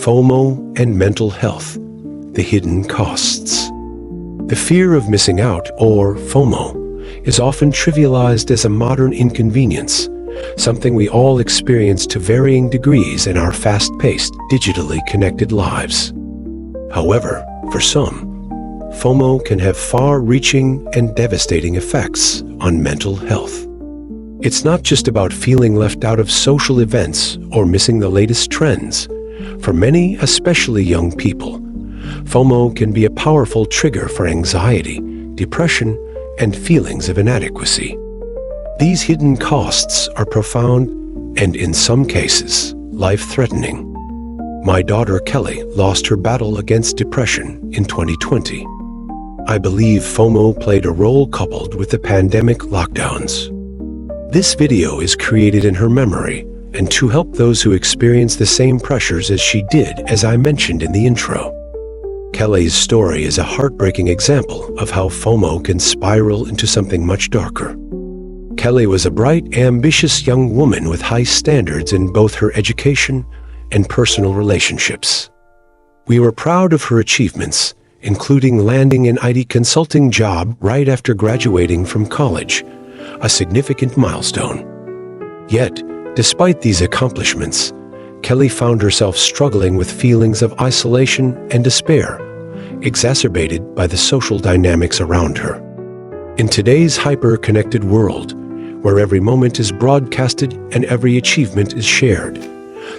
FOMO and mental health, the hidden costs. The fear of missing out, or FOMO, is often trivialized as a modern inconvenience, something we all experience to varying degrees in our fast-paced, digitally connected lives. However, for some, FOMO can have far-reaching and devastating effects on mental health. It's not just about feeling left out of social events or missing the latest trends. For many, especially young people, FOMO can be a powerful trigger for anxiety, depression, and feelings of inadequacy. These hidden costs are profound and, in some cases, life-threatening. My daughter Kelly lost her battle against depression in 2020. I believe FOMO played a role coupled with the pandemic lockdowns. This video is created in her memory and to help those who experience the same pressures as she did, as I mentioned in the intro. Kelly's story is a heartbreaking example of how FOMO can spiral into something much darker. Kelly was a bright, ambitious young woman with high standards in both her education and personal relationships. We were proud of her achievements, including landing an IT consulting job right after graduating from college, a significant milestone. Yet, despite these accomplishments, Kelly found herself struggling with feelings of isolation and despair, exacerbated by the social dynamics around her. In today's hyper-connected world, where every moment is broadcasted and every achievement is shared,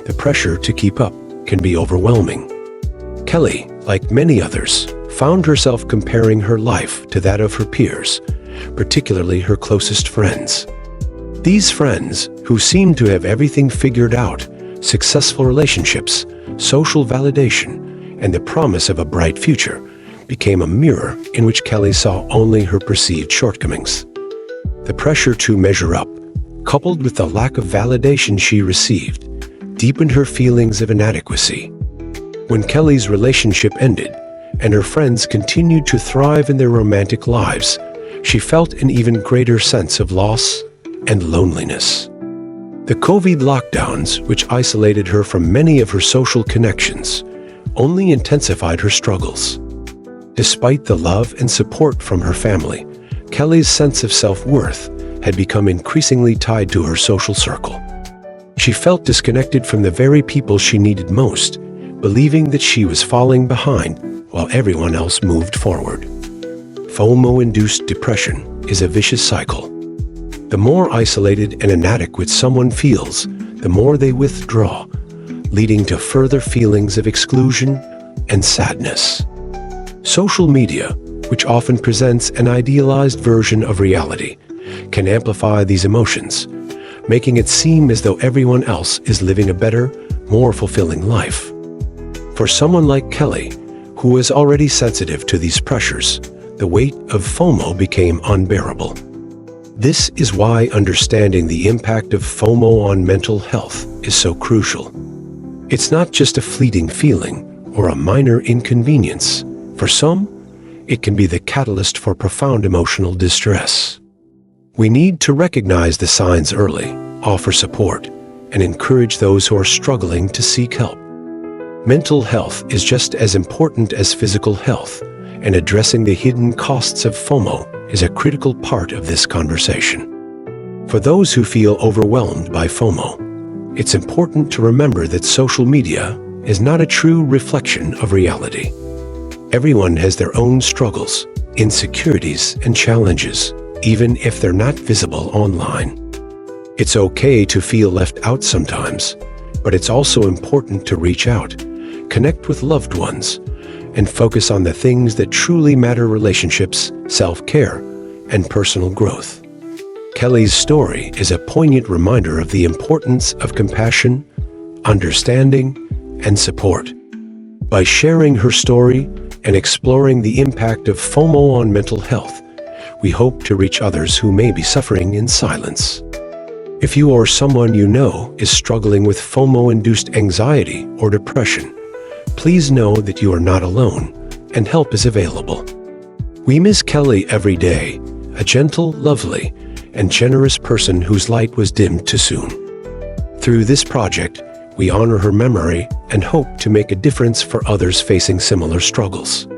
the pressure to keep up can be overwhelming. Kelly, like many others, found herself comparing her life to that of her peers, particularly her closest friends. These friends, who seemed to have everything figured out, successful relationships, social validation, and the promise of a bright future, became a mirror in which Kelly saw only her perceived shortcomings. The pressure to measure up, coupled with the lack of validation she received, deepened her feelings of inadequacy. When Kelly's relationship ended, and her friends continued to thrive in their romantic lives, she felt an even greater sense of loss and loneliness. The COVID lockdowns, which isolated her from many of her social connections, only intensified her struggles. Despite the love and support from her family, Kelly's sense of self-worth had become increasingly tied to her social circle. She felt disconnected from the very people she needed most, believing that she was falling behind while everyone else moved forward. FOMO-induced depression is a vicious cycle. The more isolated and inadequate someone feels, the more they withdraw, leading to further feelings of exclusion and sadness. Social media, which often presents an idealized version of reality, can amplify these emotions, making it seem as though everyone else is living a better, more fulfilling life. For someone like Kelly, who was already sensitive to these pressures, the weight of FOMO became unbearable. This is why understanding the impact of FOMO on mental health is so crucial. It's not just a fleeting feeling or a minor inconvenience. For some, it can be the catalyst for profound emotional distress. We need to recognize the signs early, offer support, and encourage those who are struggling to seek help. Mental health is just as important as physical health, and addressing the hidden costs of FOMO is a critical part of this conversation. For those who feel overwhelmed by FOMO, it's important to remember that social media is not a true reflection of reality. Everyone has their own struggles, insecurities, and challenges, even if they're not visible online. It's okay to feel left out sometimes, but it's also important to reach out, connect with loved ones, and focus on the things that truly matter: relationships, self-care, and personal growth. Kelly's story is a poignant reminder of the importance of compassion, understanding, and support. By sharing her story and exploring the impact of FOMO on mental health, we hope to reach others who may be suffering in silence. If you or someone you know is struggling with FOMO-induced anxiety or depression, please know that you are not alone and help is available. We miss Kelly every day, a gentle, lovely, and generous person whose light was dimmed too soon. Through this project, We honor her memory and hope to make a difference for others facing similar struggles.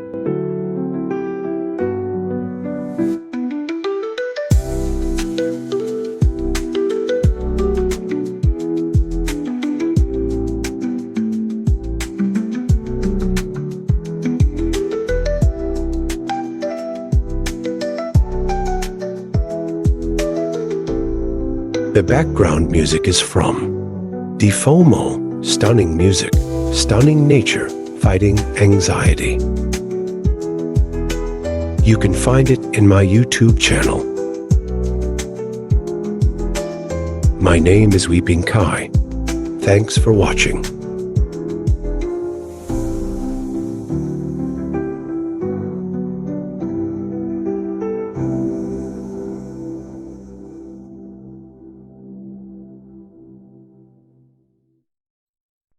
The background music is from FOMO, stunning music, stunning nature, fighting anxiety. You can find it in my YouTube channel. My name is Weiping. Thanks for watching.